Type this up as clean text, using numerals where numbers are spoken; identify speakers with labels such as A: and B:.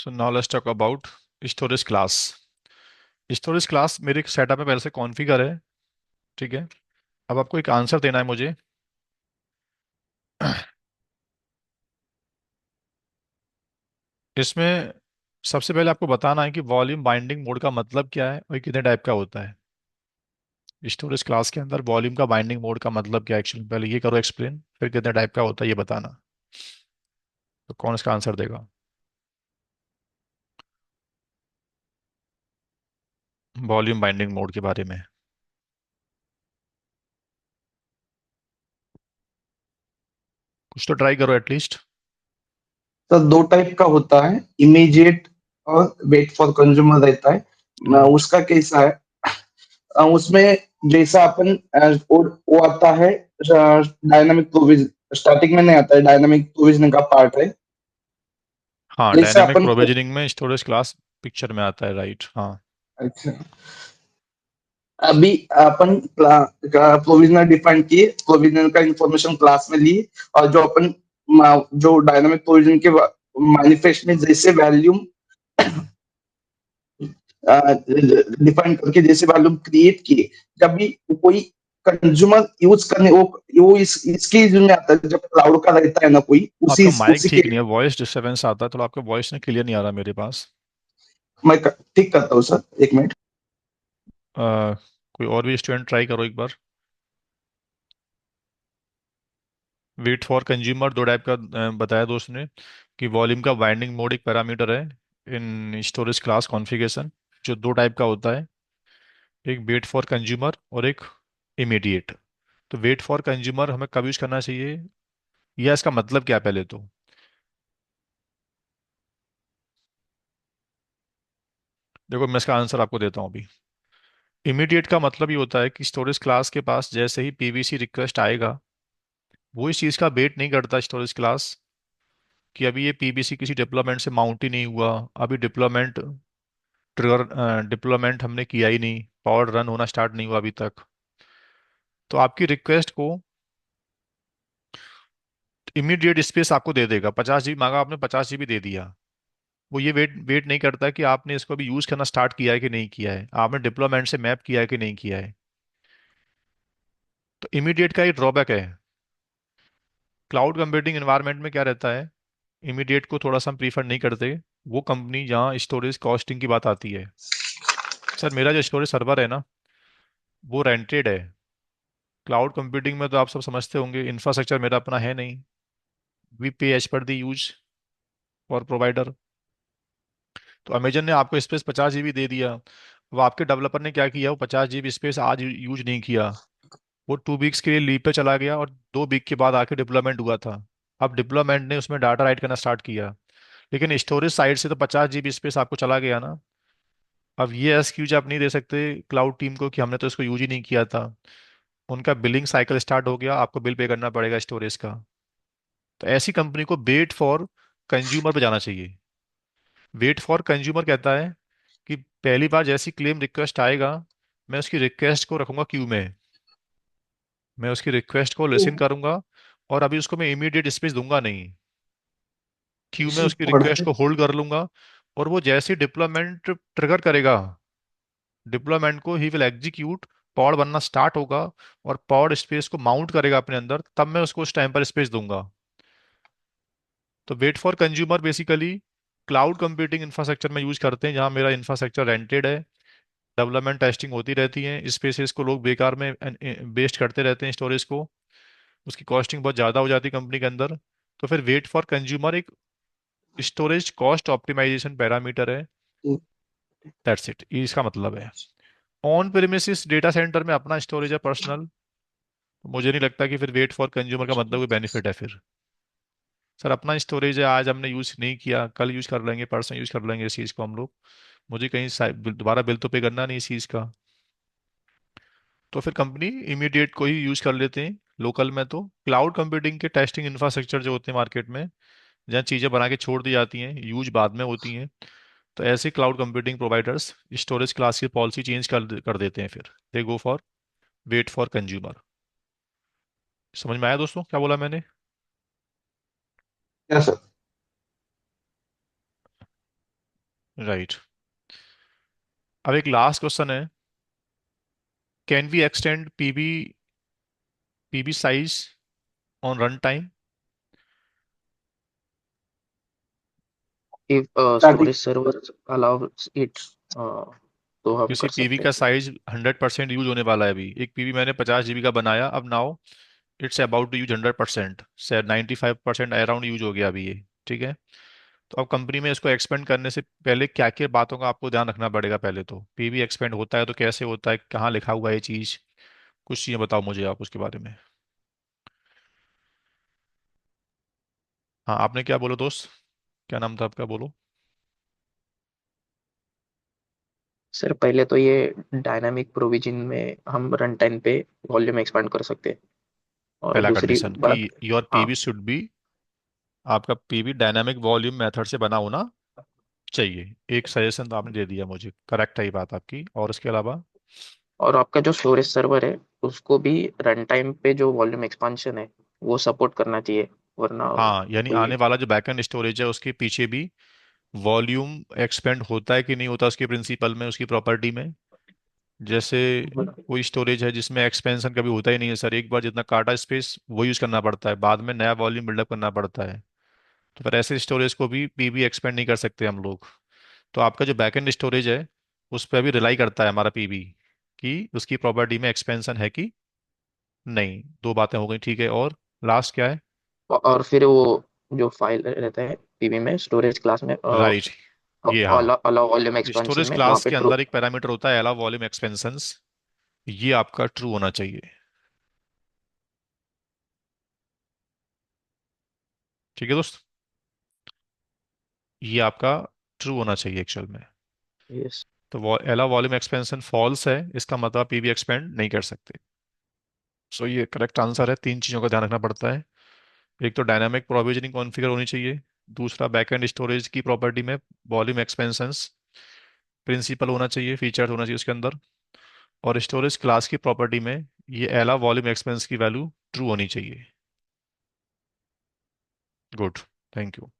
A: So now let's talk about storage class. Storage class मेरे setup में पहले से कॉन्फ़िगर है। ठीक है। अब आपको एक आंसर देना है मुझे। इसमें सबसे पहले आपको बताना है कि वॉल्यूम बाइंडिंग मोड का मतलब क्या है और ये कितने टाइप का होता है। स्टोरेज क्लास के अंदर वॉल्यूम का बाइंडिंग मोड का मतलब क्या है एक्चुअली, पहले ये करो एक्सप्लेन, फिर कितने टाइप का होता है ये बताना। तो कौन इसका आंसर देगा? वॉल्यूम बाइंडिंग मोड के बारे में कुछ तो ट्राई करो एटलीस्ट।
B: तो दो टाइप का होता है, इमीडिएट और वेट फॉर कंज्यूमर रहता है।
A: हाँ।
B: उसका कैसा है, उसमें जैसा अपन वो आता है डायनामिक प्रोविजन। स्टार्टिंग में नहीं आता है, डायनामिक प्रोविजन का पार्ट है।
A: हाँ,
B: जैसे
A: डायनेमिक
B: अपन
A: प्रोविजनिंग में स्टोरेज क्लास पिक्चर में आता है, राइट? हाँ।
B: अच्छा, अभी अपन प्रोविजनल डिफाइन किए, प्रोविजनल का इंफॉर्मेशन क्लास में लिए, और जो अपन जो डायनामिक प्रोविजन के मैनिफेस्ट में जैसे वैल्यूम डिफाइन करके जैसे वॉल्यूम क्रिएट किए, जब भी कोई कंज्यूमर यूज करने वो इसके यूज में आता है, जब क्लाउड का रहता है ना कोई, उसी
A: आपका माइक
B: उसी के।
A: ठीक नहीं है, वॉइस डिस्टरबेंस आता है थोड़ा, आपका वॉइस ना क्लियर नहीं आ रहा मेरे पास।
B: ठीक करता हूँ सर, एक मिनट।
A: कोई और भी स्टूडेंट ट्राई करो एक बार। वेट फॉर कंज्यूमर दो टाइप का बताया दोस्त ने, कि वॉल्यूम का बाइंडिंग मोड एक पैरामीटर है इन स्टोरेज क्लास कॉन्फ़िगरेशन, जो दो टाइप का होता है, एक वेट फॉर कंज्यूमर और एक इमीडिएट। तो वेट फॉर कंज्यूमर हमें कब यूज करना चाहिए, या इसका मतलब क्या है पहले तो। देखो मैं इसका आंसर आपको देता हूँ अभी। इमीडिएट का मतलब ये होता है कि स्टोरेज क्लास के पास जैसे ही पीवीसी रिक्वेस्ट आएगा, वो इस चीज़ का वेट नहीं करता स्टोरेज क्लास कि अभी ये पीबीसी किसी डिप्लॉयमेंट से माउंट ही नहीं हुआ, अभी डिप्लॉयमेंट हमने किया ही नहीं, पावर रन होना स्टार्ट नहीं हुआ अभी तक। तो आपकी रिक्वेस्ट को इमीडिएट स्पेस आपको दे देगा। 50 GB मांगा आपने, 50 GB दे दिया। वो ये वेट वेट नहीं करता कि आपने इसको अभी यूज करना स्टार्ट किया है कि नहीं किया है, आपने डिप्लॉयमेंट से मैप किया है कि नहीं किया है। तो इमीडिएट का ये ड्रॉबैक है। क्लाउड कंप्यूटिंग एनवायरनमेंट में क्या रहता है, इमीडिएट को थोड़ा सा हम प्रीफर नहीं करते। वो कंपनी जहाँ स्टोरेज कॉस्टिंग की बात आती है, सर मेरा जो स्टोरेज सर्वर है ना, वो रेंटेड है। क्लाउड कंप्यूटिंग में तो आप सब समझते होंगे, इंफ्रास्ट्रक्चर मेरा अपना है नहीं। We pay as per the use for provider. तो अमेजन ने आपको स्पेस 50 GB दे दिया। वो आपके डेवलपर ने क्या किया, वो 50 GB स्पेस आज यूज नहीं किया, वो 2 वीक्स के लिए लीव पे चला गया और 2 वीक के बाद आके डिप्लॉयमेंट हुआ था। अब डिप्लॉयमेंट ने उसमें डाटा राइट करना स्टार्ट किया, लेकिन स्टोरेज साइड से तो 50 GB स्पेस आपको चला गया ना। अब ये एक्सक्यूज आप नहीं दे सकते क्लाउड टीम को कि हमने तो इसको यूज ही नहीं किया था। उनका बिलिंग साइकिल स्टार्ट हो गया, आपको बिल पे करना पड़ेगा स्टोरेज का। तो ऐसी कंपनी को वेट फॉर कंज्यूमर पे जाना चाहिए। वेट फॉर कंज्यूमर कहता है कि पहली बार जैसी क्लेम रिक्वेस्ट आएगा, मैं उसकी रिक्वेस्ट को रखूंगा क्यू में, मैं उसकी रिक्वेस्ट को लिसन करूंगा, और अभी उसको मैं इमीडिएट स्पेस दूंगा नहीं, क्यू में उसकी रिक्वेस्ट
B: बढ़ते
A: को होल्ड कर लूंगा। और वो जैसे डिप्लॉयमेंट ट्रिगर करेगा, डिप्लॉयमेंट को ही विल एग्जीक्यूट, पॉड बनना स्टार्ट होगा और पॉड स्पेस को माउंट करेगा अपने अंदर, तब मैं उसको उस टाइम पर स्पेस दूंगा। तो wait for consumer basically cloud computing infrastructure में यूज करते हैं जहां मेरा इंफ्रास्ट्रक्चर रेंटेड है, डेवलपमेंट टेस्टिंग होती रहती है, स्पेसेस को लोग बेकार में वेस्ट करते रहते हैं स्टोरेज को, उसकी कॉस्टिंग बहुत ज़्यादा हो जाती है कंपनी के अंदर। तो फिर वेट फॉर कंज्यूमर एक स्टोरेज कॉस्ट ऑप्टिमाइजेशन पैरामीटर है। दैट्स इट, इसका मतलब है। ऑन प्रेमिसिस डेटा सेंटर में अपना स्टोरेज है पर्सनल, मुझे नहीं लगता कि फिर वेट फॉर कंज्यूमर का मतलब कोई बेनिफिट है फिर। सर अपना स्टोरेज है, आज हमने यूज नहीं किया, कल यूज कर लेंगे, परसों यूज कर लेंगे इस चीज़ को हम लोग, मुझे कहीं दोबारा बिल तो पे करना नहीं इस चीज़ का। तो फिर कंपनी इमीडिएट को ही यूज कर लेते हैं लोकल में। तो क्लाउड कंप्यूटिंग के टेस्टिंग इंफ्रास्ट्रक्चर जो होते हैं मार्केट में, जहाँ चीज़ें बना के छोड़ दी जाती हैं, यूज बाद में होती हैं, तो ऐसे cloud computing providers storage class की पॉलिसी चेंज कर देते हैं, फिर they go for wait for consumer. समझ में आया दोस्तों क्या बोला मैंने?
B: क्या सर?
A: राइट। अब एक लास्ट क्वेश्चन है, can we extend PB size on run time?
B: if
C: storage
B: static
C: server allows it, तो हम
A: किसी
C: कर
A: पीबी
C: सकते
A: का
C: हैं।
A: साइज 100% यूज होने वाला है। अभी एक पीबी मैंने 50 GB का बनाया, अब now it's about to use 100%, से 95% अराउंड यूज हो गया अभी ये। ठीक है। तो अब कंपनी में इसको एक्सपेंड करने से पहले क्या क्या बातों का आपको ध्यान रखना पड़ेगा? पहले तो पीबी एक्सपेंड होता है तो कैसे होता है, कहाँ लिखा हुआ है ये चीज़, कुछ चीज़ें बताओ मुझे आप उसके बारे में। हाँ, आपने क्या बोलो दोस्त, क्या नाम था आपका, बोलो।
C: सर पहले तो ये डायनामिक प्रोविजन में हम रन टाइम पे वॉल्यूम एक्सपांड कर सकते हैं। और
A: पहला
C: दूसरी
A: कंडीशन कि
C: बात,
A: योर
C: हाँ,
A: पीबी शुड बी, आपका पीबी डायनामिक वॉल्यूम मेथड से बना होना चाहिए। एक सजेशन तो आपने दे दिया मुझे, करेक्ट है ये बात आपकी, और इसके अलावा?
C: और आपका जो स्टोरेज सर्वर है उसको भी रन टाइम पे जो वॉल्यूम एक्सपांशन है वो सपोर्ट करना चाहिए, वरना
A: हाँ, यानी
C: कोई।
A: आने वाला जो बैकएंड स्टोरेज है उसके पीछे भी वॉल्यूम एक्सपेंड होता है कि नहीं होता, उसके प्रिंसिपल में, उसकी प्रॉपर्टी में। जैसे कोई स्टोरेज है जिसमें एक्सपेंशन कभी होता ही नहीं है सर, एक बार जितना काटा स्पेस वो यूज करना पड़ता है, बाद में नया वॉल्यूम बिल्डअप करना पड़ता है। तो फिर ऐसे स्टोरेज को भी पीबी एक्सपेंड नहीं कर सकते हम लोग। तो आपका जो बैकएंड स्टोरेज है उस पर भी रिलाई करता है हमारा पीबी, कि उसकी प्रॉपर्टी में एक्सपेंशन है कि नहीं। दो बातें हो गई, ठीक है, और लास्ट क्या है?
C: और फिर वो जो फाइल रहता है पीवी में स्टोरेज क्लास में,
A: राइट, ये हाँ,
C: अलाउ वॉल्यूम एक्सपेंशन
A: स्टोरेज
C: में वहाँ
A: क्लास
C: पे
A: के
C: ट्रू।
A: अंदर एक पैरामीटर होता है अलाउ वॉल्यूम एक्सपेंशंस, ये आपका ट्रू होना चाहिए। ठीक है दोस्त, ये आपका ट्रू होना चाहिए एक्चुअल में।
C: यस।
A: तो अलाउ वॉल्यूम एक्सपेंशन फॉल्स है, इसका मतलब पीबी एक्सपेंड नहीं कर सकते। सो ये करेक्ट आंसर है। तीन चीज़ों का ध्यान रखना पड़ता है, एक तो डायनामिक प्रोविजनिंग कॉन्फ़िगर होनी चाहिए, दूसरा बैकएंड स्टोरेज की प्रॉपर्टी में वॉल्यूम एक्सपेंशंस प्रिंसिपल होना चाहिए, फीचर होना चाहिए उसके अंदर, और स्टोरेज क्लास की प्रॉपर्टी में ये अलाउ वॉल्यूम एक्सपेंस की वैल्यू ट्रू होनी चाहिए। Good, thank you.